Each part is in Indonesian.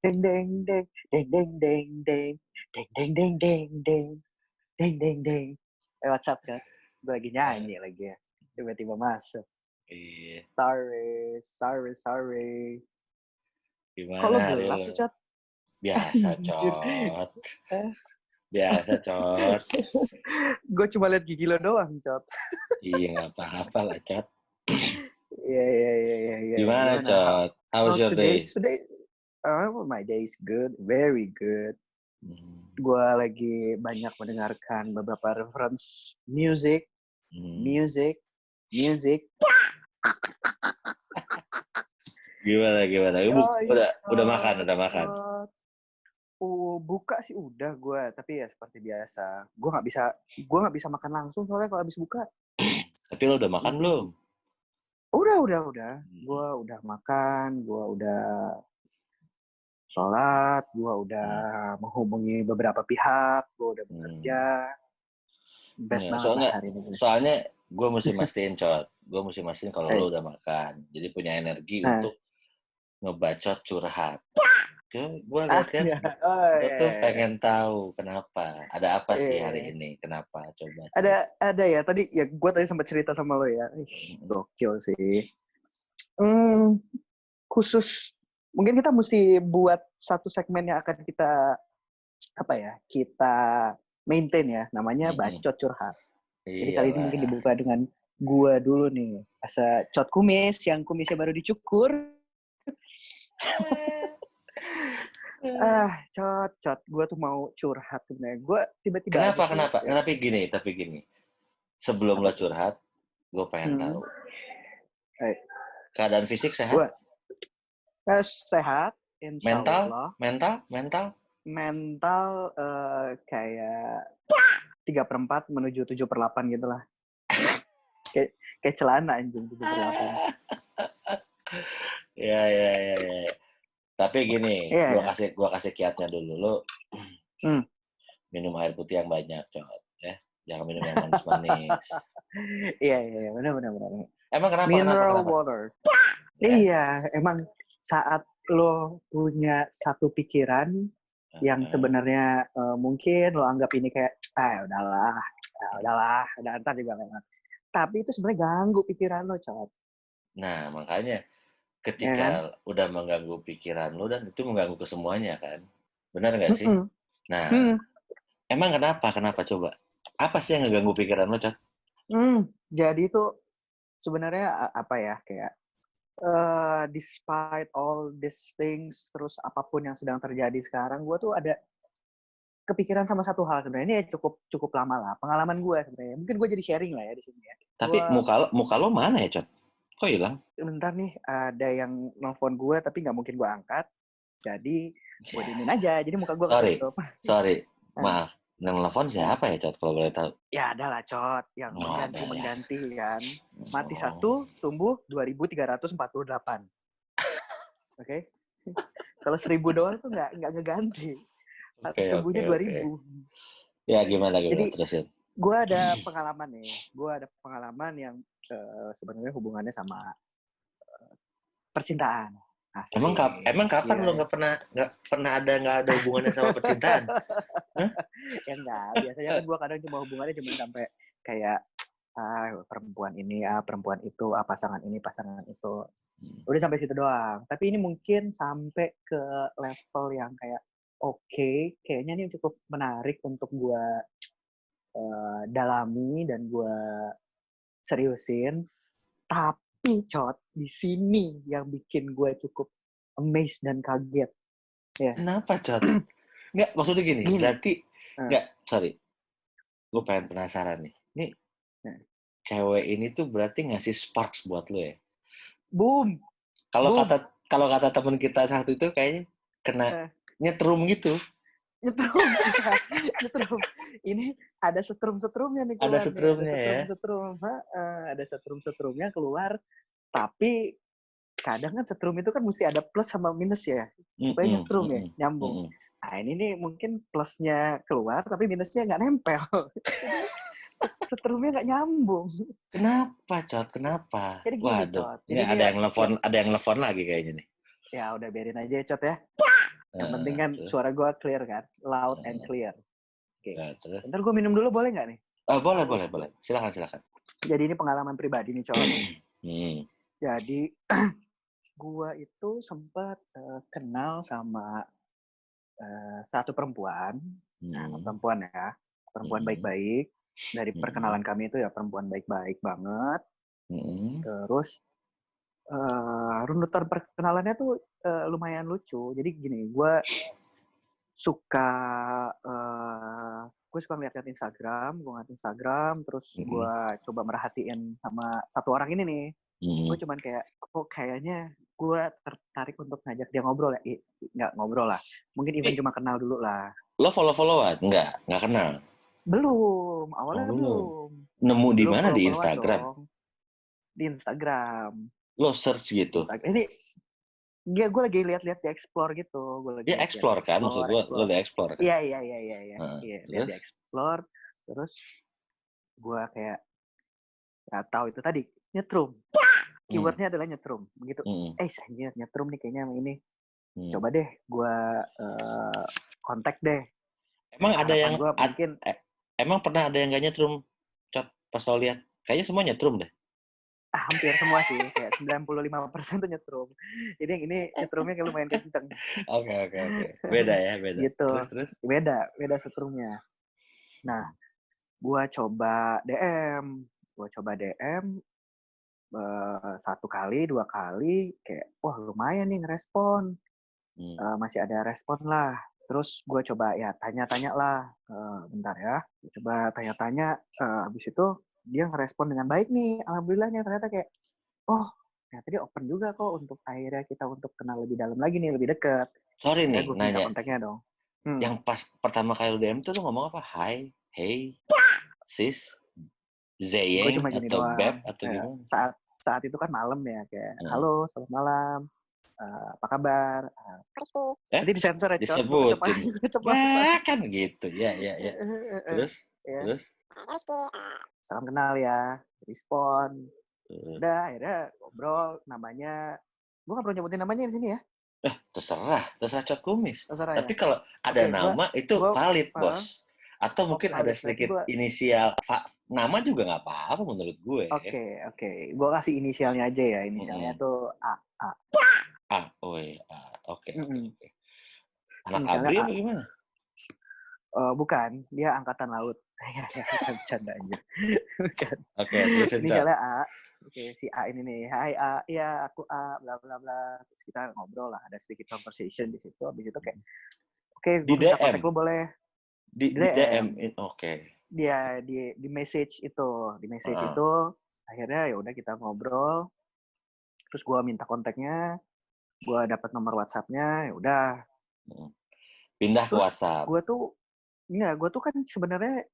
deng deng deng deng deng deng deng deng deng deng deng deng deng deng. What's up, Chat? Gue lagi nyanyi lagi ya. Tiba-tiba masuk. Iya. Sorry. Kok lo Gimana hari gelap lo? sih, Chat? Biasa, Anjir. Cot. Biasa, Cot. Gue cuma liat gigi lo doang, Chat. Iya, nggak apa-apa lah, Cot. Iya. Gimana, Gimana? Cot? How was How's your today? day? My day is good, very good. Hmm. Gue lagi banyak mendengarkan beberapa reference music. Gimana? Udah makan? Buka sih udah gue, tapi ya seperti biasa. Gue nggak bisa makan langsung soalnya kalau habis buka. Tapi lo udah makan belum? Udah. Gue udah makan, gue udah sholat, gue udah menghubungi beberapa pihak, gue udah bekerja. Best banget lah hari ini. Soalnya gue mesti mastiin, Cot. Gue mesti mastiin kalau lo udah makan. Jadi punya energi untuk ngebacot curhat. Gue lihat-lihat, gue tuh pengen tahu kenapa. Ada apa sih hari ini? Kenapa? Coba. Ada ya. Tadi ya gue sempat cerita sama lo ya. Gokil sih. Khusus mungkin kita mesti buat satu segmen yang akan kita maintain ya. Namanya bacot curhat. Jadi kali ini mungkin dibuka dengan gue dulu nih. Asa Cot kumis yang kumisnya baru dicukur. Cot, gue tuh mau curhat sebenarnya. Gue tiba-tiba Kenapa? Tapi gini. Sebelum lo curhat, gue pengen tahu. Keadaan fisik sehat? Gue sehat, insya Allah. Mental kayak 3/4 menuju 7/8 gitu lah. Kayak celana anjing 7/8. Ya. Tapi gini, gua kasih kiatnya dulu. Lo minum air putih yang banyak, Cot. Ya, jangan minum yang manis-manis. Iya, benar. Emang kenapa? Mineral water. Iya, emang saat lo punya satu pikiran yang sebenarnya mungkin lo anggap ini kayak udahlah, ntar juga lewat. Tapi itu sebenarnya ganggu pikiran lo, Cot. Nah, makanya ketika udah mengganggu pikiran lo dan itu mengganggu ke semuanya kan. Benar nggak sih? Nah, emang kenapa coba? Apa sih yang ngeganggu pikiran lo, Cot? Jadi itu sebenarnya kayak despite all these things, terus apapun yang sedang terjadi sekarang, gue tuh ada kepikiran sama satu hal sebenarnya. Ini cukup lama lah pengalaman gue sebenarnya. Mungkin gue jadi sharing lah ya di sini ya. Tapi muka lo mana ya, Cot? Kok hilang? Bentar nih, ada yang nelfon gue tapi nggak mungkin gue angkat. Jadi gue diemin aja. Jadi muka gue ketutup. Sorry. Maaf. Yang nelfon siapa ya, Cot? Kalau boleh tahu. Ya ada lah, Cot. Yang mengganti kan. Mati 1, tumbuh 2.348. Oke. Kalau 1.000 doang tuh nggak ngeganti. Sembuhnya 2.000. Ya gimana Jadi terusin. Gue ada pengalaman nih. Yang sebenarnya hubungannya sama percintaan. Asik. Emang kapan lo nggak ada hubungannya sama percintaan? Ya enggak. Biasanya kan gue kadang cuma hubungannya cuma sampai kayak perempuan ini perempuan itu pasangan ini pasangan itu. Udah sampai situ doang. Tapi ini mungkin sampai ke level yang kayak kayaknya ini cukup menarik untuk gue dalami dan gue seriusin. Tapi Cot, di sini yang bikin gue cukup amazed dan kaget. Ya. Kenapa, Cot? Nggak, maksudnya gini. Berarti sorry. Gue pengen penasaran nih. Nih, cewek ini tuh berarti ngasih sparks buat lo ya? Boom. Kalau kata teman kita satu itu kayaknya kena nyetrum gitu. Nyetrum. Ini ada setrum-setrumnya nih keluar. Ada setrumnya ya. Ada setrum-setrumnya keluar. Tapi kadang kan setrum itu kan mesti ada plus sama minus ya. Supaya nyetrum ya, nyambung. Nah ini nih mungkin plusnya keluar tapi minusnya nggak nempel. Setrumnya nggak nyambung. Kenapa, Cot? Kenapa? Jadi gini, Waduh. Cot. Jadi ada yang nelfon lagi kayaknya nih. Ya udah biarin aja, Cot ya. Yang penting kan suara gue clear kan, loud and clear. Oke. Terus? Ntar gue minum dulu boleh nggak nih? Boleh. Silakan. Jadi ini pengalaman pribadi nih, Col. Jadi gue itu sempat kenal sama satu perempuan, perempuan baik-baik. Dari perkenalan kami itu ya perempuan baik-baik banget. Terus runutan perkenalannya tuh lumayan lucu. Jadi gini, gue suka ngeliat Instagram, terus gue coba merhatiin sama satu orang ini nih. Gue cuman kayak, kok kayaknya gue tertarik untuk ngajak dia ngobrol ya. Nggak ngobrol lah, mungkin even cuma kenal dulu lah. Lo follow-followan? Nggak kenal? Belum, awalnya belum. Nemu di mana? Di Instagram? Dong. Di Instagram. Lo search gitu? Ini gue lagi lihat-lihat di explore gitu. Ya explore kan, maksud gue lo di explore kan? Iya. Lihat di explore, terus gue kayak nggak tahu itu tadi nyetrum. Keywordnya adalah nyetrum, begitu. Anjir nyetrum nih kayaknya ini. Coba deh, gue kontak deh. Emang ada yang gua mungkin emang pernah ada yang nggak nyetrum, Cot? Pas lo lihat, kayaknya semua nyetrum deh. Hampir semua sih, kayak 95% tuh nyetrum. Jadi yang ini nyetrumnya kayak lumayan kenceng. Oke. Beda ya. Gitu. Terus? Beda setrumnya. Nah, gue coba DM. Satu kali, 2 kali, kayak wah lumayan nih ngerespon. Masih ada respon lah. Terus gue coba ya tanya-tanya lah. Bentar ya. Coba tanya-tanya. Habis itu dia ngerespon dengan baik nih. Alhamdulillahnya ternyata kayak, ternyata dia open juga kok untuk akhirnya kita untuk kenal lebih dalam lagi nih, lebih dekat. Sorry ya, nih, gue nanya. Kontaknya dong. Yang pas pertama kali lu DM tuh lu ngomong apa? Hi, hey, sis, Zeyeng, atau Beb, atau gimana? Saat itu kan malam ya, kayak halo, selamat malam. Apa kabar? Nanti disensor ya, Disebut. Kan gitu. Ya. Terus? Salam kenal ya. Respon. Udah, akhirnya ngobrol. Namanya, gue nggak perlu nyebutin namanya di sini ya. Terserah Cot Kumis. Terserah. Tapi kalau ada nama itu valid, Bos. Atau mungkin ada sedikit inisial. Nama juga nggak apa-apa menurut gue. Oke. Gue kasih inisialnya aja ya. Inisialnya tuh A. Oke. Anak ABRI apa gimana? Bukan, dia angkatan laut. Bukan bercanda aja. Bukan. Oke, terus inisialnya A. Oke, si A ini nih. Hai A, ya aku A, bla bla bla. Terus kita ngobrol lah, ada sedikit conversation di situ. Habis itu kayak, oke, gue minta kontak lu boleh. Di DM, oke. Dia di message itu, itu akhirnya ya udah kita ngobrol. Terus gue minta kontaknya, gue dapat nomor WhatsApp-nya, ya udah. Pindah ke WhatsApp. Gue tuh kan sebenarnya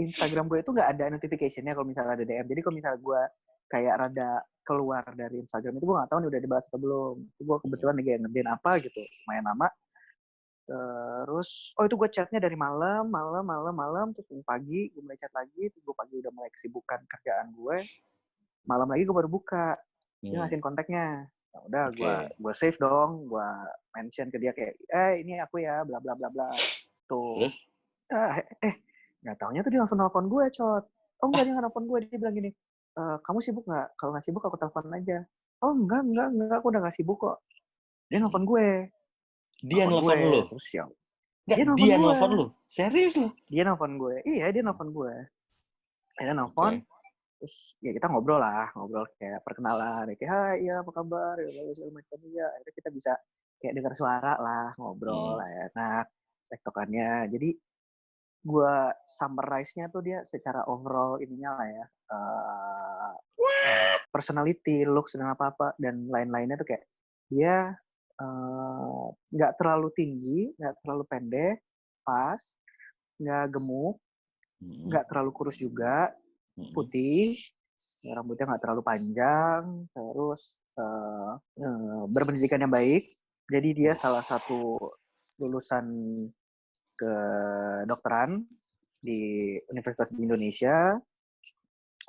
Instagram gue itu nggak ada notification-nya kalau misalnya ada DM. Jadi kalau misalnya gue kayak rada keluar dari Instagram itu gue nggak tahu nih udah dibahas atau belum. Gue kebetulan lagi ngerjain apa gitu, lumayan lama. Terus, itu gue chatnya dari malam, terus pagi gue mulai chat lagi, terus gue pagi udah mulai kesibukan kerjaan gue. Malam lagi gue baru buka, dia ngasihin kontaknya. Nah, udah gue save dong, gue mention ke dia kayak, ini aku ya, bla bla bla bla. Tuh. Nggak taunya tuh dia langsung nelfon gue, Cot. Enggak, dia nggak nelfon gue, dia bilang gini, kamu sibuk nggak? Kalau nggak sibuk aku telepon aja. Enggak, aku udah nggak sibuk kok. Dia nelfon gue. Dia nelfon lu? Terus ya. Dia nelfon lu? Serius lu? Dia nelfon gue. Iya, dia nelfon gue. Dia nelfon. Terus ya kita ngobrol kayak perkenalan. Kayak, hai, iya apa kabar? Ya, segala macam. Ya, akhirnya kita bisa kayak dengar suara lah, ngobrol lah, enak. Tektokannya. Jadi gue summarize-nya tuh dia secara overall ininya lah ya. Personality, looks, dan apa-apa. Dan lain-lainnya tuh kayak dia nggak terlalu tinggi, nggak terlalu pendek, pas, nggak gemuk, nggak terlalu kurus juga, putih, rambutnya nggak terlalu panjang, terus berpendidikan yang baik. Jadi dia salah satu lulusan kedokteran di Universitas di Indonesia.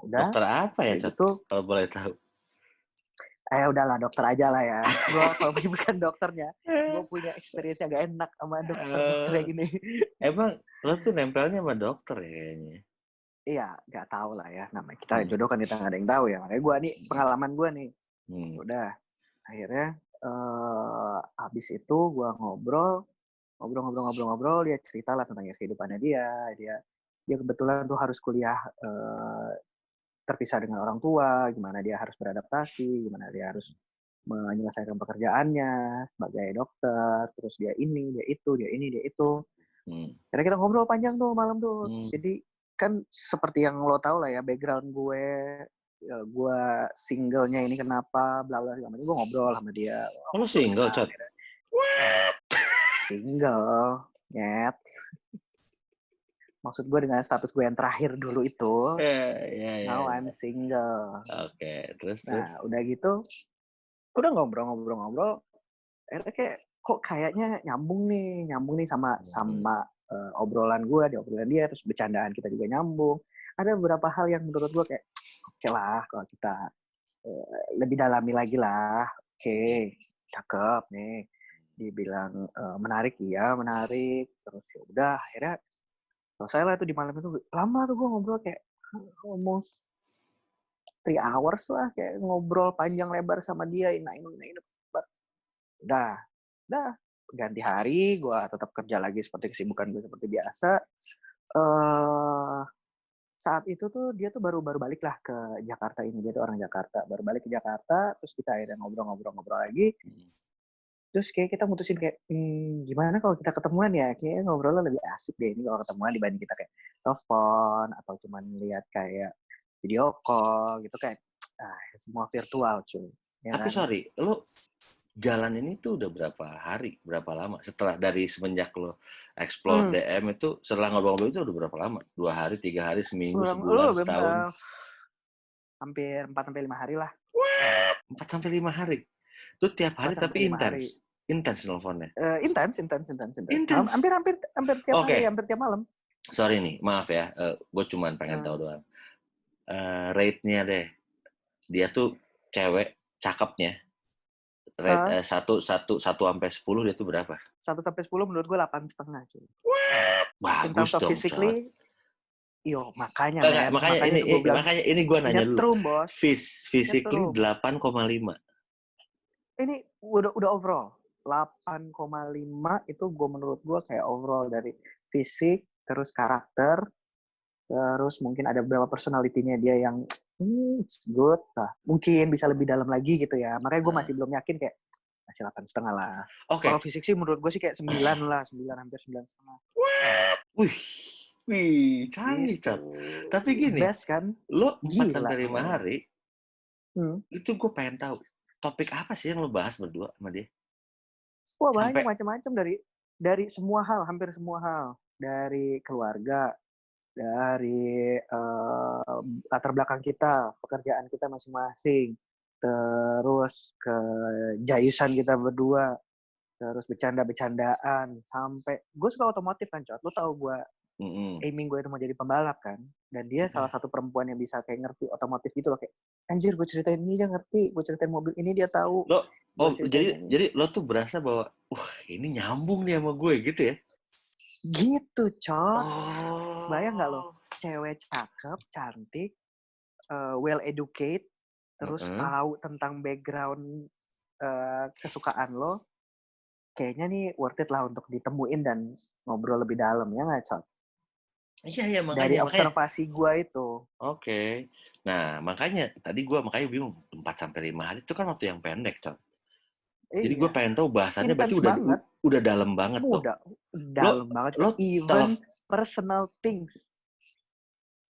Udah. Dokter apa ya, Cot? Kalau boleh tahu. Udahlah, dokter aja lah ya. Gue kalau bukan dokternya, gue punya experience yang gak enak sama dokter kayak gini. Emang lo tuh nempelnya sama dokter ya kayaknya? Iya, nggak tahu lah ya. Namanya kita jodoh kan kita nggak ada yang tahu ya. Makanya gue nih pengalaman gue nih. Udah, akhirnya habis itu gue ngobrol, dia cerita lah tentang kehidupannya dia kebetulan tuh harus kuliah terpisah dengan orang tua, gimana dia harus beradaptasi, gimana dia harus menyelesaikan pekerjaannya sebagai dokter, terus dia ini, dia itu. Karena kita ngobrol panjang tuh malam tuh. Jadi kan seperti yang lo tau lah ya, background gue singlenya ini kenapa, bla bla bla. Gue ngobrol sama dia. Lo single, Cot? Single, nyet. Maksud gue dengan status gue yang terakhir dulu itu. Now I'm single. Oke, terus. Udah gitu, udah ngobrol. Kayak kok kayaknya nyambung nih sama obrolan gue, di obrolan dia, terus bercandaan kita juga nyambung. Ada beberapa hal yang menurut gue kayak oke lah kalau kita lebih dalami lagi lah. Oke, cakep nih. Dibilang menarik, terus ya udah akhirnya selesai lah itu di malam itu. Lama tuh gue ngobrol kayak almost 3 hours lah, kayak ngobrol panjang lebar sama dia. Udah ganti hari, gue tetap kerja lagi seperti kesibukan gue seperti biasa. Saat itu tuh dia tuh baru balik lah ke Jakarta ini. Dia tuh orang Jakarta, baru balik ke Jakarta. Terus kita akhirnya ngobrol lagi. Terus kayak kita mutusin kayak, gimana kalau kita ketemuan ya? Kayaknya ngobrolnya lebih asik deh ini kalau ketemuan dibanding kita kayak telepon atau cuma lihat kayak video call gitu kan. Semua virtual cuy. Ya. Tapi kan? Sorry, lo jalan ini tuh udah berapa lama? Setelah dari semenjak lo explore DM itu, setelah ngobrol-ngobrol itu udah berapa lama? 2 hari, 3 hari, seminggu, sebulan, setahun? Hampir 4-5 hari lah. 4-5 hari? Itu tiap hari tapi intens? Intens nelfonnya? Intens. Hampir tiap hari, hampir tiap malam. Sorry nih, maaf ya. Gue cuma pengen tahu doang. Rate-nya deh. Dia tuh cewek, cakepnya. Rate 1 sampai 10 dia tuh berapa? 1 sampai 10 menurut gue 8,5 cuy. Bagus dong. Physically, makanya ini gue nanya dulu. Nyetrum, bos. Physically 8,5. Ini udah overall. 8,5 itu menurut gue kayak overall dari fisik, terus karakter, terus mungkin ada beberapa personality-nya dia yang good lah. Mungkin bisa lebih dalam lagi gitu ya. Makanya gue masih belum yakin kayak masih 8,5 lah. Kalau fisik sih menurut gue sih kayak 9 lah, 9 hampir 9,5. Wih, canggih, Cat. Tapi gini, best kan? Lo 4-5 hari, itu gue pengen tahu, topik apa sih yang lo bahas berdua sama dia? Wah, banyak macam-macam dari semua hal, hampir semua hal. Dari keluarga, dari latar belakang kita, pekerjaan kita masing-masing, terus kejayusan kita berdua, terus bercanda-bercandaan, sampai gue suka otomotif kan, Cot. Lo tau gue aiming gue itu mau jadi pembalap kan, dan dia salah satu perempuan yang bisa kayak ngerti otomotif gitu loh, kayak anjir gue ceritain ini dia ngerti, gue ceritain mobil ini dia tahu. Jadi lo tuh berasa bahwa ini nyambung nih sama gue gitu ya? Gitu, Cot. Bayang nggak lo, cewek cakep, cantik, well educated, terus tahu tentang background kesukaan lo, kayaknya nih worth it lah untuk ditemuin dan ngobrol lebih dalam, ya nggak, Cot? Iya, makanya. Dari observasi gue itu. Oke. Nah, makanya tadi gue bingung, 4-5 hari itu kan waktu yang pendek, Cot. Jadi gue pengen tahu bahasannya berarti udah dalam banget tuh. Dalam banget. Even personal things.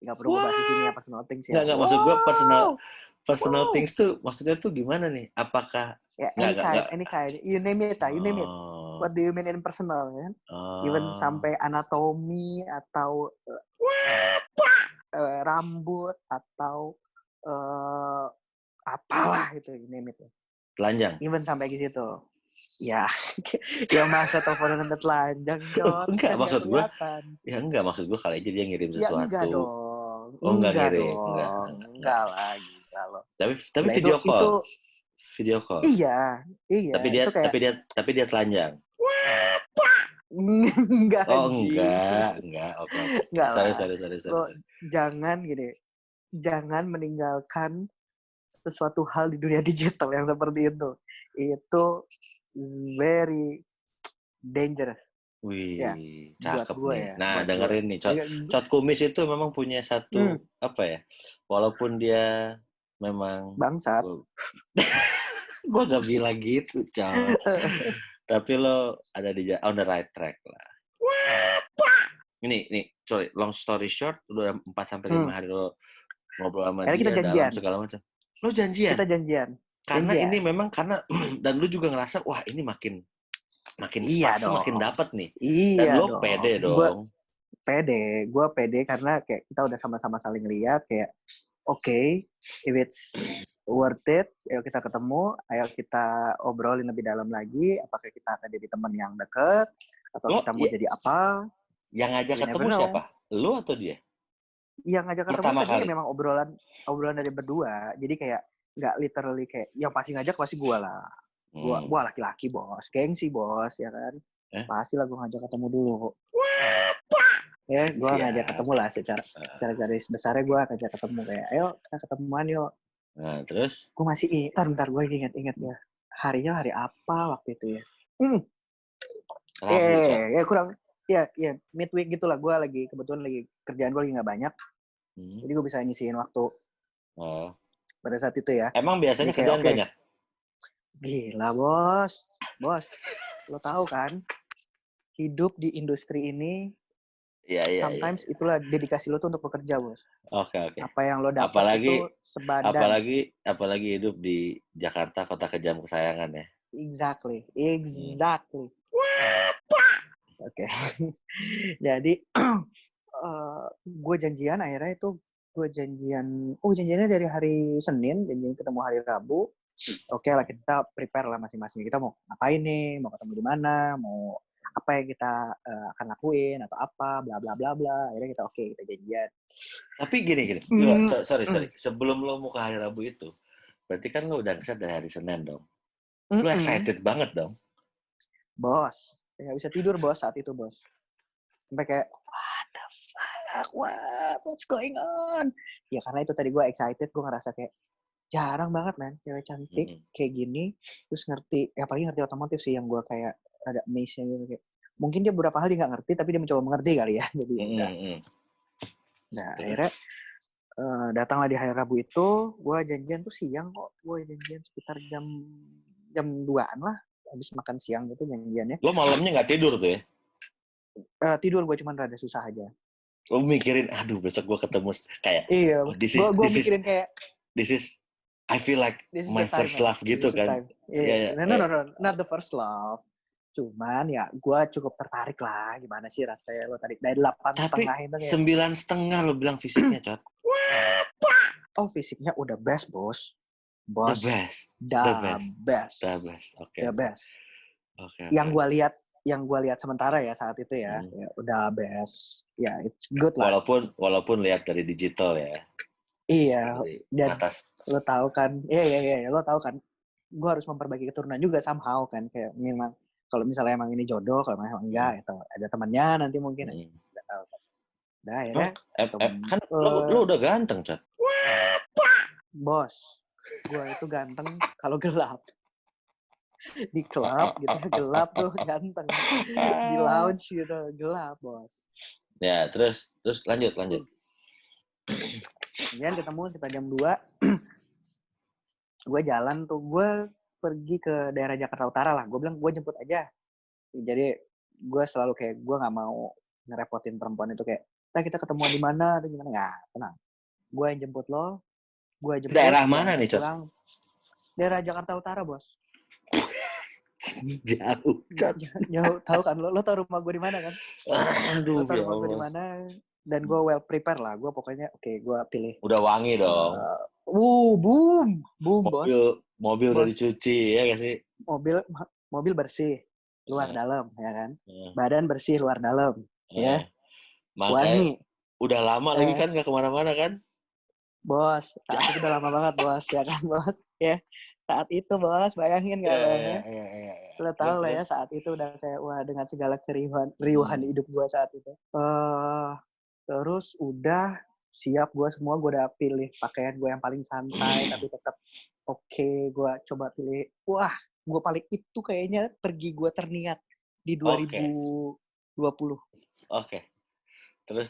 Gak perlu bahas di sini ya personal things ya. Nggak maksud gue personal things tuh maksudnya tuh gimana nih? Apakah any kind, you name it. What do you mean in personal kan? Even sampai anatomi atau rambut atau apalah itu, you name it. Telanjang. Even sampai ke situ. Ya, ya masa teleponan sampai telanjang, Jod. Enggak, maksud gue. Ya enggak, maksud gue kali aja dia ngirim sesuatu. Ya enggak dong. Enggak ngirim. Enggak lagi kalau. Tapi video call. video call. Iya. Tapi dia telanjang. Enggak, Oh, anjing. enggak. Oke. Enggak Sorry. lah. Lo jangan meninggalkan sesuatu hal di dunia digital yang seperti itu. Itu very dangerous. Wih, Ya, buat cakep gue nih. ya. Nah, Buat gue. dengerin nih, Cot Kumis itu memang punya satu, apa ya, walaupun dia memang, Bangsat. gue gak bilang gitu, Cot. Tapi lo ada on the right track lah. Ini, sorry, long story short, udah 4-5 hari lo ngobrol sama Karena dia kita janjian. dalam segala macam. Lo janjian? Kita janjian. Karena ini memang, dan lu juga ngerasa, wah ini makin iya sparks makin dapet nih. Iya dan lo dong. pede dong. Gue pede karena kayak kita udah sama-sama saling lihat kayak okay, if it's worth it, ayo kita ketemu, ayo kita obrolin lebih dalam lagi, apakah kita akan jadi teman yang deket atau kita mau jadi apa? Yang ngajak ketemu siapa? Lu atau dia? Yang ngajak ketemu tadinya memang obrolan dari berdua. Jadi kayak nggak literally kayak yang pasti ngajak pasti gue lah. Gua laki-laki bos, gengsi bos ya kan. Pasti lah gue ngajak ketemu dulu. Ya, gue ngajak ketemu lah secara garis besarnya gue ngajak ketemu kayak, ayo kita ketemuan yuk. Nah, terus? Gue masih bentar gue ingat ya. Harinya hari apa waktu itu ya? Rabu, ya midweek gitulah. Gue kebetulan kerjaan gue lagi nggak banyak. Jadi gue bisa ngisiin waktu. Pada saat itu ya. Emang biasanya kerjaan banyak? Gila bos, lo tahu kan? Hidup di industri ini. Sometimes itulah dedikasi lo tuh untuk bekerja, bos. Oke. Apa yang lo dapat itu sebadan. Apalagi hidup di Jakarta, kota kejam kesayangan ya. Exactly. Oke. Jadi gue janjian akhirnya itu janjiannya dari hari Senin, janjian ketemu hari Rabu. Oke lah, kita prepare lah masing-masing. Kita mau ngapain nih, mau ketemu di mana, mau apa yang kita akan lakuin atau apa, bla bla bla bla. Akhirnya kita janjian. Tapi gini. Sorry. Sebelum lo mau ke hari Rabu itu, berarti kan lo udah ngeset dari hari Senin dong. Lo excited banget dong. Bos, nggak bisa tidur bos saat itu bos. Sampai kayak what the fuck, what's going on? Ya karena itu tadi gue excited, gue ngerasa kayak jarang banget man, cewek cantik kayak gini, terus ngerti, ya paling ngerti otomotif sih yang gue kayak ada amazing gitu kayak. Mungkin dia beberapa hal dia nggak ngerti, tapi dia mencoba mengerti kali ya. Jadi Nah akhirnya datanglah di hari Rabu itu, gue janjian tuh siang kok, gue janjian sekitar jam 2-an lah, habis makan siang gitu janjiannya. Lo malamnya nggak tidur tuh ya? Tidur gue cuman rada susah aja. Lo mikirin, aduh besok gue ketemu kayak. Iya, gue mikirin kayak. This is, I feel like my first love gitu kan. Yeah. No, not the first love. Cuman ya gue cukup tertarik lah. Gimana sih rasanya lo tadi dari 8,5 itu kayak. 9,5 lo bilang fisiknya, Cot. Oh, fisiknya udah best, bos. The best. Okay. The best. Okay. Yang gue lihat sementara ya saat itu ya, ya udah best. Ya, it's good lah. Walaupun lihat dari digital ya. Iya. Dan atas. Lo tahu kan? Iya. Lo tahu kan? Gue harus memperbaiki keturunan juga somehow kan. Kayak memang kalau misalnya emang ini jodoh, kalau memang enggak, itu ada temannya nanti mungkin. Nggak tahu kan. Nah, akhirnya. Kan lo udah ganteng, Cot. Bos, gue itu ganteng kalau gelap. Di klub gitu gelap tuh ganteng. Di lounge gitu gelap, bos. Ya, terus lanjut. Kemudian ketemu sekitar jam 2. Gue jalan tuh, gue pergi ke daerah Jakarta Utara lah. Gue bilang gue jemput aja. Jadi gue selalu kayak gue nggak mau ngerepotin perempuan itu kayak, kita ketemuan di mana atau gimana, nggak, tenang. Gue yang jemput lo. Gue jemput. Daerah mana nih, Cot? Daerah Jakarta Utara, bos. Jauh. Tahu kan lo tahu rumah gue di mana kan? Aduh, lo tahu rumah gue di mana? Dan gue well prepare lah. Gue pokoknya gue pilih. Udah wangi dong. Boom bos. Mobil udah dicuci ya gak sih? Mobil bersih luar dalam ya kan. Badan bersih luar dalam ya. Wangi. Udah lama lagi kan gak kemana-mana kan? Bos, saat itu udah lama banget bos ya kan bos ya. Saat itu bos, bayangin nggak lo? Iya. Lo tau lah ya saat itu udah kayak wah dengan segala keriuhan hidup gue saat itu. Terus udah siap gue semua, gue udah pilih pakaian gue yang paling santai tapi tetap oke. Gue coba pilih, wah gue paling itu kayaknya pergi gue terniat di 2020. Oke. Terus.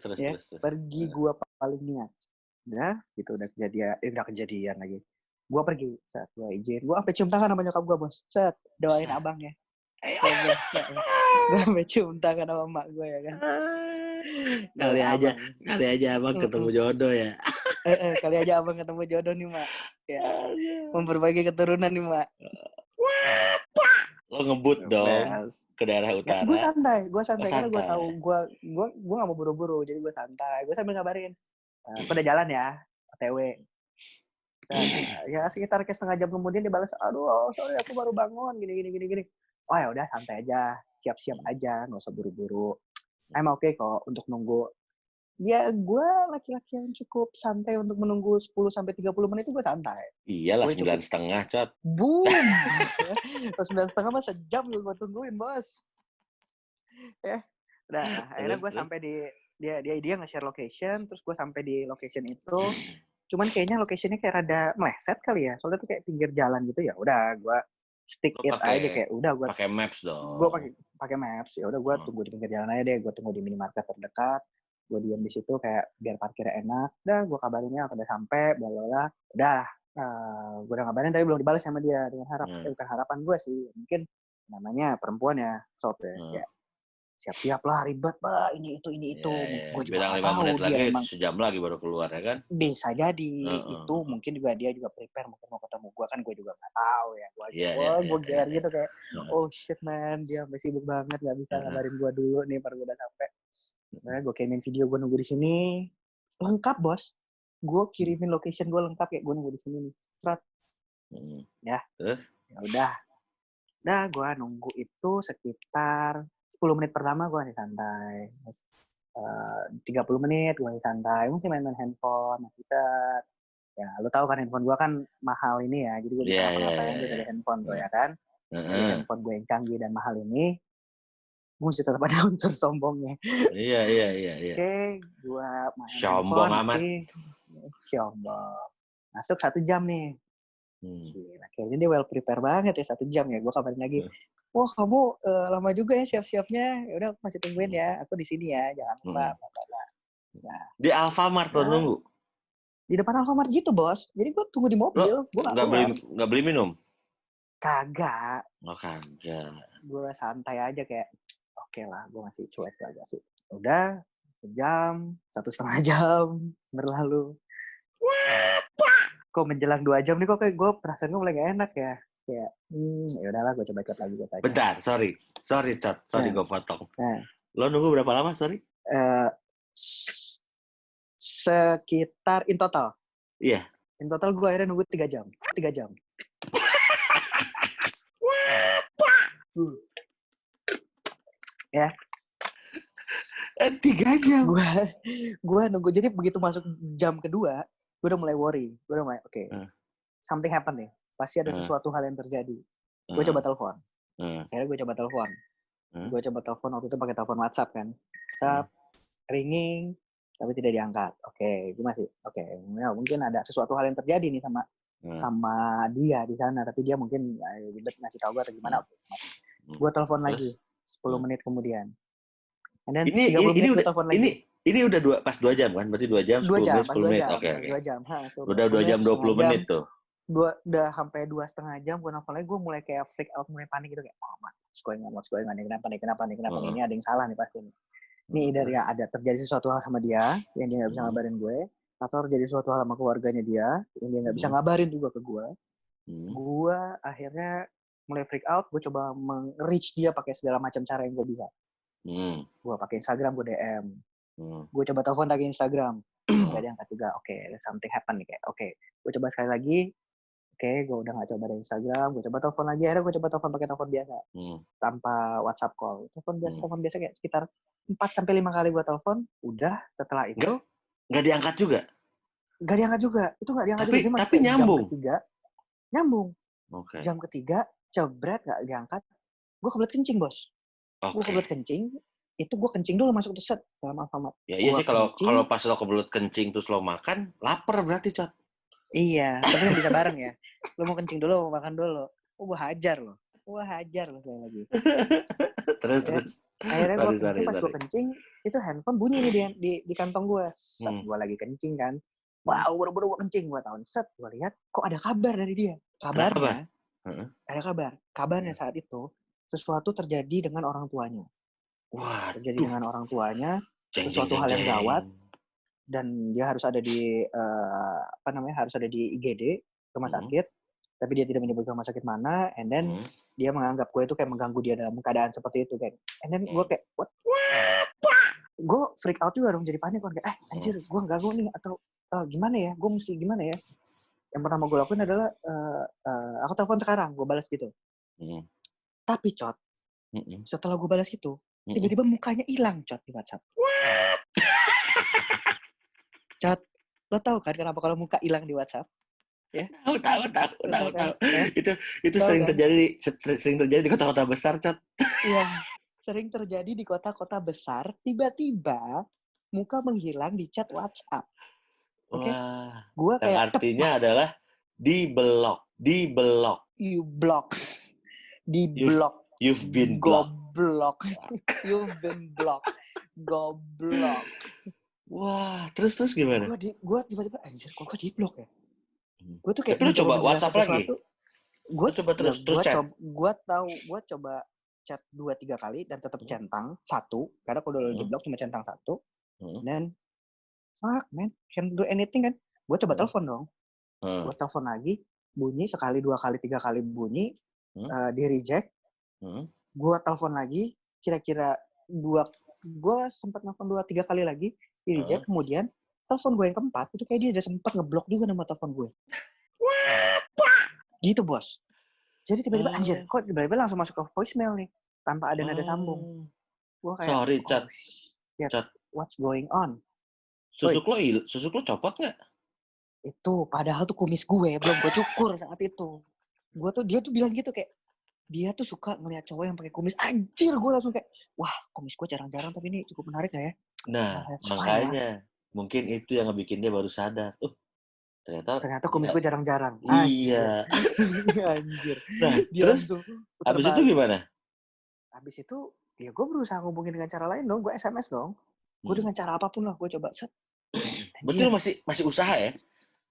Pergi gue paling niat. Udah gitu, udah kejadian lagi. Gue pergi, set gue izin, gue sampai cium tangan sama nyokap gue bos, set doain abangnya. Gue sampai cium tangan sama emak gue ya kan. Kali aja abang ketemu jodoh ya. Kali aja abang ketemu jodoh nih mak. Ya, memperbaiki keturunan nih mak. Lo ngebut dong ke daerah utara. Gue santai karena gue tahu gue nggak mau buru-buru, jadi gue santai. Gue sambil ngabarin, gue udah jalan ya, OTW. Ya sekitar setengah jam kemudian dia balas, aduh sorry aku baru bangun gini. Oh ya udah santai aja, siap-siap aja, nggak usah buru-buru. I'm okay kok untuk nunggu. Ya gue laki-laki yang cukup santai untuk menunggu 10-30 menit itu gue santai. Iyalah 9,5 Cot. Boom. 9,5 mah sejam gue tungguin bos. Ya, udah. Akhirnya gue sampai di dia nge-share location, terus gue sampai di location itu. Cuman kayaknya locationnya kayak rada meleset kali ya, soalnya tuh kayak pinggir jalan gitu ya. Udah gue stick it aja kayak udah gue pakai maps dong. Gue pakai maps ya udah gue tunggu di pinggir jalan aja deh, gue tunggu di minimarket terdekat. Gue diam di situ kayak biar parkirnya enak. Udah gue kabarinnya udah sampai, bla. Udah, gue udah kabarin tapi belum dibalas sama dia dengan bukan harapan gue sih, mungkin namanya perempuan ya, sob ya. Siap-siap lah ribet pak, ini itu. Gue juga nggak tahu dia lagi, emang sejam lagi baru keluar ya kan. Bisa jadi itu mungkin juga dia juga prepare mungkin mau ketemu gue kan, gue juga nggak tahu ya. Gue gear gitu kayak oh shit man, dia masih sibuk banget nggak bisa ngabarin gue dulu nih baru gue udah sampai. Nah, gue kirimin video gue nunggu di sini lengkap bos. Gue kirimin location gue lengkap kayak gue nunggu di sini nih. Ya. Ya udah. Nah, gue nunggu itu sekitar 10 menit pertama gue masih santai. 30 menit gue masih santai. Mungkin main handphone, masih set. Ya, lu tahu kan handphone gue kan mahal ini ya. Jadi gue bisa ngapa-ngapain gue dari handphone tuh ya kan. Dari handphone gue yang canggih dan mahal ini, mesti tetap ada unsur sombongnya. Iya. Oke, gue main sombong handphone sih. Sombong. Masuk 1 jam nih. Gila, kayaknya dia well prepare banget ya 1 jam ya. Gue kabarin lagi. Wah kamu lama juga ya siap-siapnya. Ya udah aku masih tungguin ya. Aku di sini ya. Jangan lupa. Nah, di Alfamart tuh nunggu. Di depan Alfamart gitu bos. Jadi gue tunggu di mobil. Gue nggak beli minum. Kagak. Oh kagak. Gue santai aja kayak oke lah. Gue masih cuek aja sih. Udah 1 jam, 1,5 jam berlalu. Kok menjelang 2 jam nih kok kayak gue perasaan gue mulai gak enak ya. Kayak ya udahlah gue coba chat lagi. Bentar, sorry Cot, gue potong. Lo nunggu berapa lama, sorry? Sekitar in total. Iya. In total gue akhirnya nunggu 3 jam. 3 jam. Ya. 3 jam. Gue nunggu, jadi begitu masuk jam kedua, gue udah mulai worry. Gue udah mulai oke. Something happen nih. Pasti ada sesuatu hal yang terjadi. Gue coba telepon. Akhirnya gue coba telepon. Gue coba telepon waktu itu pakai telepon WhatsApp kan. WhatsApp, ringing, tapi tidak diangkat. Oke, gue masih ya, mungkin ada sesuatu hal yang terjadi nih sama dia di sana, tapi dia mungkin ribet ngasih tahu gue atau gimana. Gue telepon lagi 10 menit kemudian. Dan ini udah pas 2 jam kan? Berarti 2 jam 10 menit. Oke. 2 jam. Udah 2 jam 20 menit tuh. Udah sampai 2,5 jam gue nelfon lagi, gue mulai kayak freak out, mulai panik gitu kayak what's going on nih, kenapa nih, ini ada yang salah nih pasti nih. Ini dari ada terjadi sesuatu hal sama dia yang dia nggak bisa ngabarin gue, atau terjadi sesuatu hal sama keluarganya dia yang dia nggak bisa ngabarin juga ke gue. Gue akhirnya mulai freak out, gue coba reach dia pakai segala macam cara yang gue bisa. Gue pakai Instagram, gue DM, gue coba telepon lagi Instagram, nggak diangkat juga. Oke, something happen nih kayak gue coba sekali lagi. Gue udah gak coba dari Instagram, gue coba telepon lagi, akhirnya gue coba telepon pakai telepon biasa, tanpa WhatsApp call. Telepon biasa kayak sekitar 4-5 kali gue telepon, udah setelah itu nggak diangkat juga. Itu nggak diangkat juga. Tapi nyambung. Jam ketiga nyambung. Oke. Jam ketiga, cebret nggak diangkat. Gue kebelet kencing, Bos. Gue kebelet kencing, itu gue kencing dulu masuk tuh set dalam Alfamart. Ya iya sih kalau pas lo kebelet kencing terus lo makan, lapar berarti, Cot. Iya, tapi kan bisa bareng ya. Lo mau kencing dulu, mau makan dulu. Gue hajar lo sekali lagi. Terus. Akhirnya gue kencing, pas gue kencing, itu handphone bunyi nih di kantong gue. Set, gue lagi kencing kan. Wow, buru-buru gue kencing. Gue tahun set, gue lihat kok ada kabar dari dia. Kabarnya, ada kabar. Kabarnya saat itu, sesuatu terjadi dengan orang tuanya. Wah, terjadi dengan orang tuanya, sesuatu hal yang gawat, dan dia harus ada di harus ada di IGD, rumah sakit, tapi dia tidak menyebut rumah sakit mana, and then dia menganggap gue itu kayak mengganggu dia dalam keadaan seperti itu kan, and then gue kayak what? Gue freak out juga dong, jadi panik kan, kayak anjir, gue ganggu nih atau gimana ya, gue mesti gimana ya? Yang pertama gue lakuin adalah aku telepon sekarang, gue balas gitu. Tapi Cot, setelah gue balas gitu, tiba-tiba mukanya hilang, Cot, di WhatsApp. Cot, lo tahu kan kenapa kalau muka hilang di WhatsApp? Ya? Tahu. Kan? Ya? Itu sering kan? terjadi di kota-kota besar, Cot. Iya, sering terjadi di kota-kota besar. Tiba-tiba muka menghilang di chat WhatsApp. Oke? Wah. Gua kayak artinya adalah di-block. You block. Di-block. You've been blocked. Goblok. You've been blocked. Goblok. Wah, terus gimana? Gue tiba-tiba anjir, kok gue di-block ya? Gue tuh kayak tapi lu coba WhatsApp sesuatu. Gue coba terus chat. Gue coba chat 2-3 kali dan tetap centang 1, karena kalau udah di-block cuma centang 1. Dan fuck man, can do anything kan? Gue coba telepon dong. Gue telepon lagi, bunyi sekali, 2 kali, 3 kali bunyi, di reject. Gue telepon lagi, kira-kira gue sempat nelfon 2-3 kali lagi, di reject. Kemudian telepon gue yang keempat itu kayak dia udah sempat ngeblok juga nama telepon gue. Gitu, Bos. Jadi tiba-tiba anjir, kok tiba-tiba langsung masuk ke voicemail nih tanpa ada nada sambung. Gue kayak sorry, Chat. What's going on? Susuk lo copot nggak? Itu padahal tuh kumis gue belum gue cukur saat itu. Dia tuh bilang gitu kayak dia tuh suka ngelihat cowok yang pakai kumis. Anjir, gue langsung kayak wah, kumis gue jarang-jarang tapi ini cukup menarik gak ya? Nah, makanya mungkin itu yang bikin dia baru sadar. Ternyata kumis gue jarang-jarang. Iya. Anjir. Nah, dia terus abis itu gimana? Abis itu ya gue berusaha ngubungin dengan cara lain dong. Gue SMS dong. Gue dengan cara apapun lah gue coba set. Berarti lu masih usaha ya?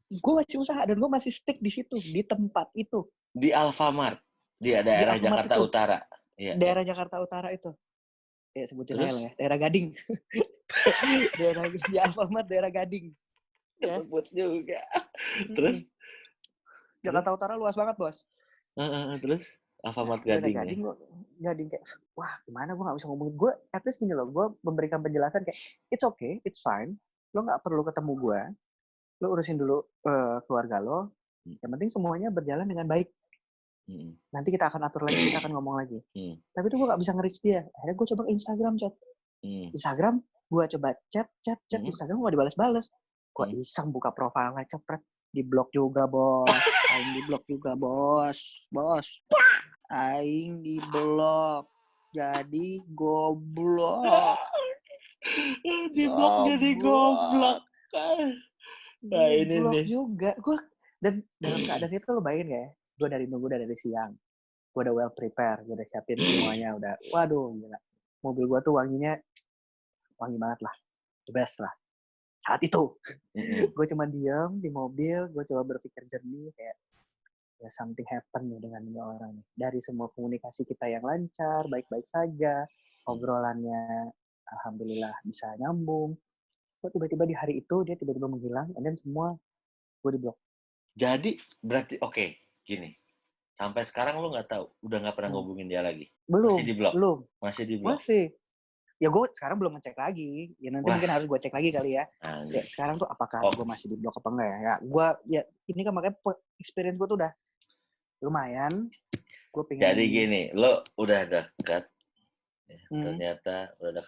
Gue masih usaha dan gue masih stick di situ, di tempat itu. Di Alfamart, di daerah Jakarta itu. Utara. Iya, daerah Jakarta Utara itu. Ya sebutin aja lah ya, daerah Gading. Di Alfamart daerah Gading. Ya. Sebut juga. Terus? Jakarta Utara luas banget, Bos. Terus? Alfamart Gading ya? Gading kayak, wah gimana gue gak bisa ngomongin. Gue at least gini loh, gue memberikan penjelasan kayak, it's okay, it's fine. Lo gak perlu ketemu gue. Lo urusin dulu keluarga lo. Yang penting semuanya berjalan dengan baik. Nanti kita akan atur lagi, kita akan ngomong lagi. Tapi itu gue gak bisa nge-reach dia. Akhirnya gue coba Instagram chat. Instagram, gue coba chat. Instagram gak dibalas-balas. Gue iseng buka profilnya, cepret. Di-block juga, Bos. Aing di-block juga, Bos. Aing di-block. Jadi goblok. Di-block jadi goblok. Nah, ini nih. Juga. Dan dalam keadaan itu lo bayangin ya, gue dari siang. Gue udah well prepare, gue udah siapin semuanya, udah, waduh, gila. Mobil gue tuh wangi banget lah, the best lah. Saat itu, gue cuma diam di mobil, gue coba berpikir jernih, kayak, ya something happen nih dengan ini orang. Dari semua komunikasi kita yang lancar, baik-baik saja, obrolannya, alhamdulillah bisa nyambung. Kok tiba-tiba di hari itu, dia tiba-tiba menghilang, dan semua gue di-block. Jadi, berarti, oke, gini. Sampai sekarang lu nggak tahu, udah nggak pernah ngubungin dia lagi? Masih di-block? Masih di-block? Masih. Ya gue sekarang belum ngecek lagi. Ya nanti mungkin harus gue cek lagi kali ya. Ya sekarang tuh apakah gue masih di-block apa enggak ya? Ya ini kan makanya experience gue tuh udah lumayan. Gue pengen. Jadi gini, lo udah dekat. Ternyata udah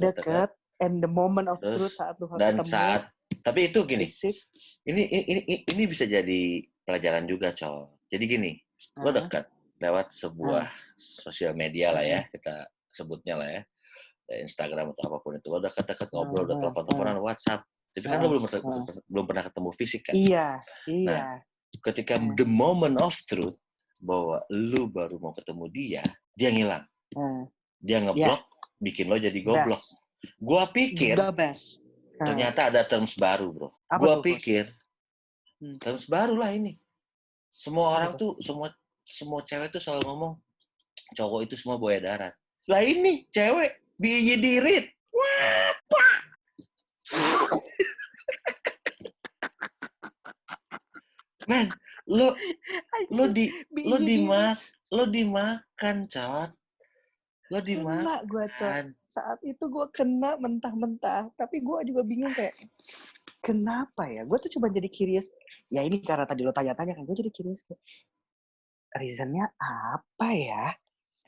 dekat. And the moment of truth saat lu ketemu. Tapi itu gini. Ini bisa jadi pelajaran juga, Col. Jadi gini, lo dekat lewat sebuah sosial media lah ya, kita sebutnya lah ya, Instagram atau apapun itu. Lo dekat-dekat ngobrol, udah telepon-teleponan, WhatsApp. Tapi kan lo belum pernah ketemu fisik kan? Iya. Nah, ketika the moment of truth, bahwa lu baru mau ketemu dia ngilang. Dia ngeblok, bikin lo jadi goblok. Gua pikir, ternyata ada terms baru, bro. Gua pikir, terms baru lah ini. Semua orang tuh, semua cewek tuh selalu ngomong, cowok itu semua buaya darat. Lah ini, cewek, biye dirit. Men, lo dimakan, Cot. Lo dimakan. Kena gue, Cot. Saat itu gue kena mentah-mentah. Tapi gue juga bingung kayak, kenapa ya? Gue tuh cuma jadi curious. Ya ini karena tadi lo tanya-tanya kan, gue jadi curious. Reasonnya apa ya?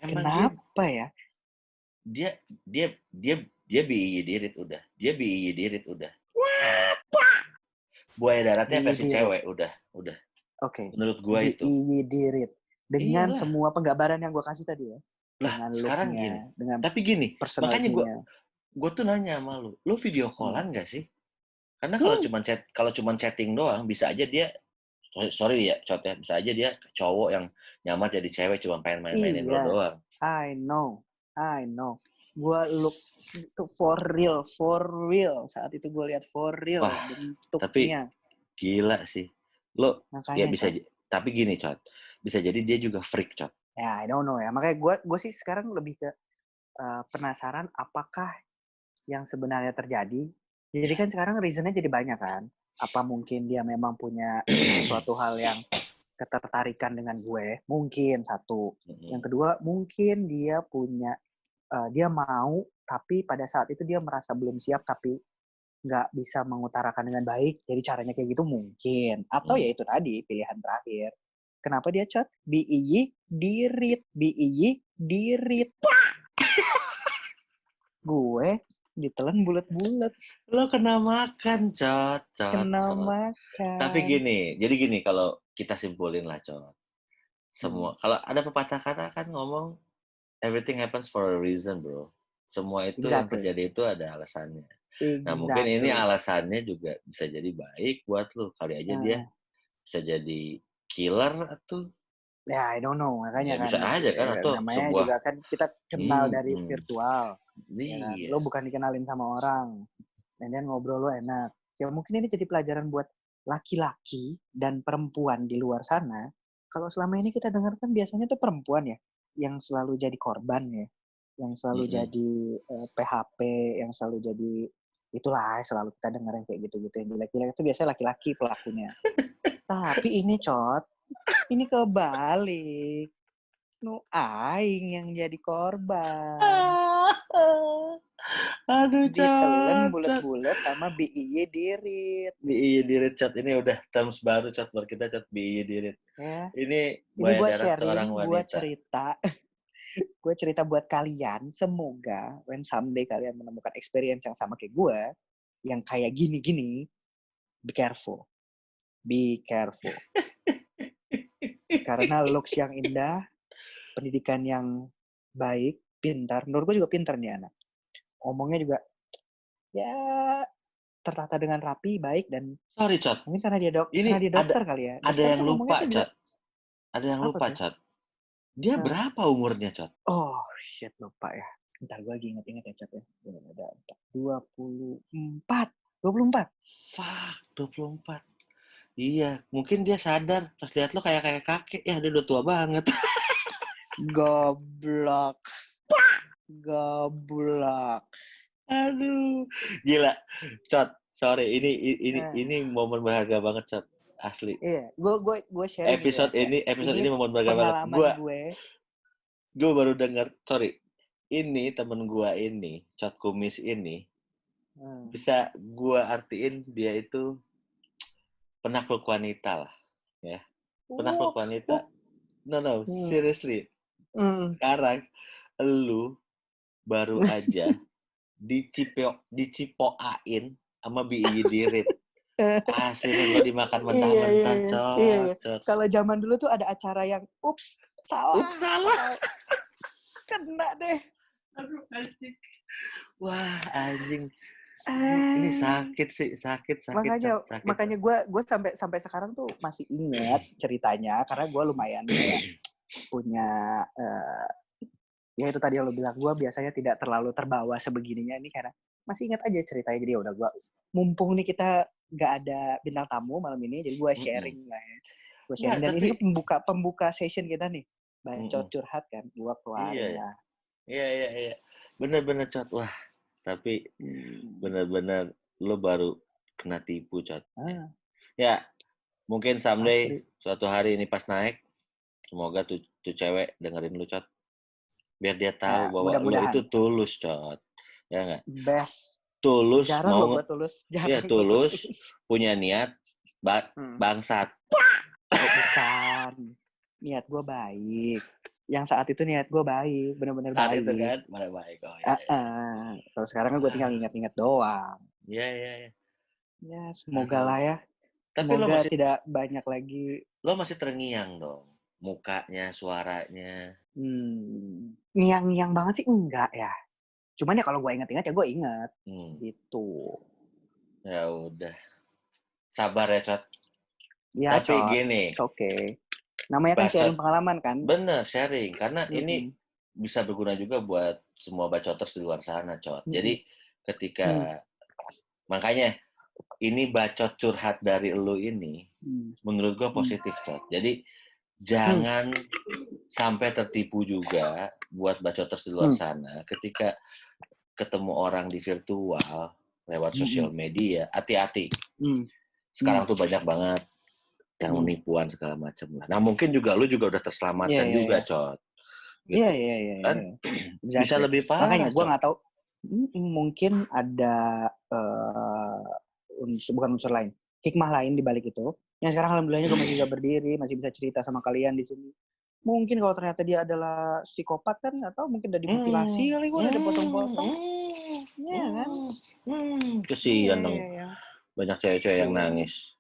Kenapa ya? Dia biye dirit udah. Buaya daratnya versi cewek udah. Oke. Menurut gue itu. Biye dirit. Dengan semua penggambaran yang gue kasih tadi ya. Lah, dengan sekarang look-nya, gini. dengan tapi gini, makanya gue tuh nanya sama lu video callan gak sih? Karena kalau cuma chatting doang, bisa aja dia, sorry ya, Cot ya, bisa aja dia cowok yang nyamar jadi cewek cuma pengen main-mainin lo doang. I know. Gue look itu for real. Saat itu gue lihat for real. Wah, bentuknya. Tapi gila sih. Lo, makanya, ya bisa, tapi gini, Cot. Bisa jadi dia juga freak, Cot. Ya, I don't know ya. Makanya gue sih sekarang lebih ke penasaran apakah yang sebenarnya terjadi. Jadi kan sekarang reasonnya jadi banyak kan. Apa mungkin dia memang punya suatu hal yang ketertarikan dengan gue? Mungkin satu. Yang kedua, mungkin dia punya, dia mau, tapi pada saat itu dia merasa belum siap, tapi nggak bisa mengutarakan dengan baik. Jadi caranya kayak gitu mungkin. Atau ya itu tadi, pilihan terakhir. Kenapa dia chat? Biiyi dirit. Gue ditelan bulat-bulat. Lo kena makan, Cot. Kena makan. Tapi jadi gini kalau kita simpulin lah, Cot. Semua, kalau ada pepatah kata kan ngomong, everything happens for a reason, bro. Semua itu yang terjadi itu ada alasannya. Nah, mungkin ini alasannya juga bisa jadi baik buat lo. Kali aja dia bisa jadi killer atau ya I don't know, makanya ya, bisa aja kan, atau namanya sebuah, juga kan kita kenal dari virtual. Ya kan? Lo bukan dikenalin sama orang, dan dia ngobrol lo enak. Ya mungkin ini jadi pelajaran buat laki-laki dan perempuan di luar sana. Kalau selama ini kita dengar kan biasanya tuh perempuan ya yang selalu jadi korban ya, yang selalu jadi PHP, yang selalu jadi itulah selalu kita dengar yang kayak gitu-gitu, yang jelek-jelek itu biasanya laki-laki pelakunya. Tapi ini Cot, ini kebalik. Nu aing yang jadi korban. Aduh, Ditelan bulat-bulat sama biiye dirit. Biiye dirit, Cot. Ini udah terms baru, Cot, buat kita, Cot. Biiye dirit. Ya. Ini gue sharing, gue cerita. Gue cerita buat kalian. Semoga when someday kalian menemukan experience yang sama kayak gue, yang kayak gini-gini, be careful. Be careful. Karena looks yang indah, pendidikan yang baik, pintar. Menurut gue juga pintar nih anak. Ngomongnya juga ya tertata dengan rapi, baik, dan sorry, Cot. Mungkin karena dia dokter kali ya. Ada yang lupa, Cot. Ada yang lupa, Cot. Dia berapa umurnya, Cot? Oh, shit, lupa ya. Bentar, gue lagi inget-inget ya, Cot ya. Ada 24. Fuck, 24. Iya, mungkin dia sadar. Pas lihat lo kayak kakek. Ya, dia udah tua banget. Goblok. Aduh. Gila. Cot, sorry. Ini momen berharga banget, Cot. Asli. Iya, gue share episode ini momen berharga banget. Gue baru dengar, sorry. Ini temen gue ini, Cot Kumis ini, bisa gue artiin dia itu penakluk wanita lah, ya. Penakluk wanita. No, seriously. Sekarang lu baru aja dicipoain sama biiye dirit. Asli nih lo dimakan mentah-mentah, cot. Kalau zaman dulu tuh ada acara yang salah. Salah. Kena deh. Aduh, anjing. Wah, anjing. Ini sakit. Makanya gue sampai sekarang tuh masih ingat ceritanya karena gue lumayan kayak punya ya itu tadi yang lo bilang, gue biasanya tidak terlalu terbawa sebegininya ini karena masih ingat aja ceritanya. Jadi udah gue mumpung nih kita nggak ada bintang tamu malam ini, jadi gue sharing lah ya. Gue sharing dan ini pembuka session kita nih, bacot curhat kan, gue keluarin lah. Iya. Bener Cot. Wah, tapi bener-bener lo baru kena tipu, Cot. Ya, mungkin someday suatu hari ini pas naik, semoga tuh cewek dengerin lu, Cot. Biar dia tahu bahwa lo itu tulus, Cot. Ya nggak? Best. Tulus. Jarang mau gue tulus. Iya, tulus. Punya niat. Bangsat. Bukan. Niat gue baik. Yang saat itu niat gue baik. Bener-bener baik. Saat itu kan? Mana baik. Oh, ya. Kalau sekarang kan gue tinggal ingat-ingat doang. Iya. Ya, semoga lah ya. Tapi semoga tidak banyak lagi. Lo masih terngiang dong. Mukanya, suaranya. Ngiang-ngiang banget sih enggak ya. Cuman ya kalau gue ingat-ingat ya gue ingat. Gitu. Ya udah. Sabar ya, Cot. Ya, tapi Cot. gini. Oke. Namanya kan sharing pengalaman kan? Bener, sharing. Karena ini bisa berguna juga buat semua bacoters di luar sana, Cot. Jadi ketika makanya ini bacot curhat dari lu ini menurut gue positif, Cot. Jadi jangan sampai tertipu juga buat bacoters di luar sana ketika ketemu orang di virtual lewat sosial media. Hati-hati. Sekarang tuh banyak banget yang penipuan segala macam lah. Nah, mungkin juga lu juga udah terselamatkan juga, Cot. Gitu. Iya. Kan bisa lebih parah. Makanya gue nggak tahu. Mungkin ada bukan unsur lain, hikmah lain di balik itu. Yang sekarang alhamdulillahnya gue masih bisa berdiri, masih bisa cerita sama kalian di sini. Mungkin kalau ternyata dia adalah psikopat kan, atau mungkin udah dimutilasi kali, gue udah dipotong-potong. Iya kan? Kesian dong. Banyak cewek-cewek yang nangis.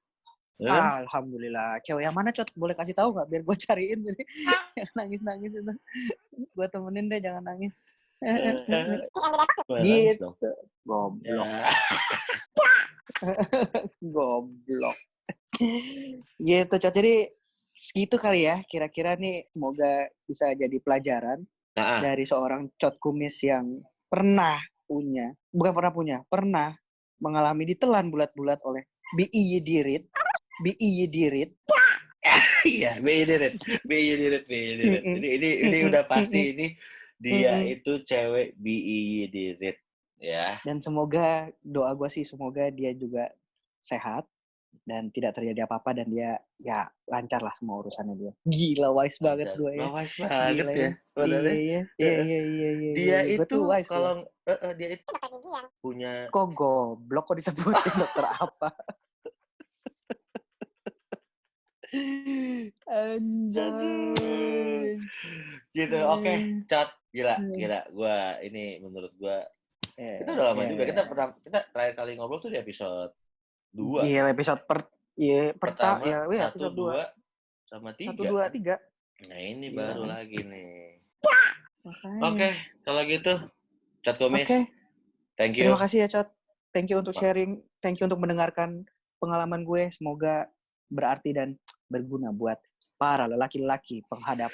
Ya? Alhamdulillah. Cewek yang mana, Cot? Boleh kasih tahu nggak? Biar gue cariin. Jadi yang nangis-nangis itu. Gue temenin deh, jangan nangis. Gitu. Goblok. Goblok. Gitu, Cot. Jadi segitu kali ya. Kira-kira nih semoga bisa jadi pelajaran dari seorang Cot Kumis yang pernah mengalami ditelan bulat-bulat oleh B.I. Dirit. Iya, B.I. Dirit. Ini udah pasti ini dia itu cewek B.I. Dirit ya. Dan semoga doa gue sih semoga dia juga sehat dan tidak terjadi apa-apa dan dia ya lancar lah semua urusannya dia. Gila wise banget gue ya. Wise banget ya. Iya. Dia itu kalau dia itu punya kok goblok kok disebutin dokter apa? Anjay. Gitu. Oke, Cot. Gila. Gua ini menurut gua kita udah lama juga. Kita terakhir kali ngobrol tuh di episode 2. Iya, episode pertama ya, 1, 2 sama 3. 1, 2, 3. Nah, ini baru lagi nih. Oke, kalau gitu Cot Kumis. Thank you. Terima kasih ya, Cot. Thank you untuk sharing. Thank you untuk mendengarkan pengalaman gue. Semoga berarti dan berguna buat para lelaki-lelaki penghadap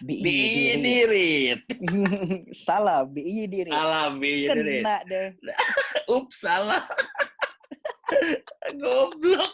B.I. Dirit. Salah, B.I. Dirit. Kena deh. Ups, salah. Goblok.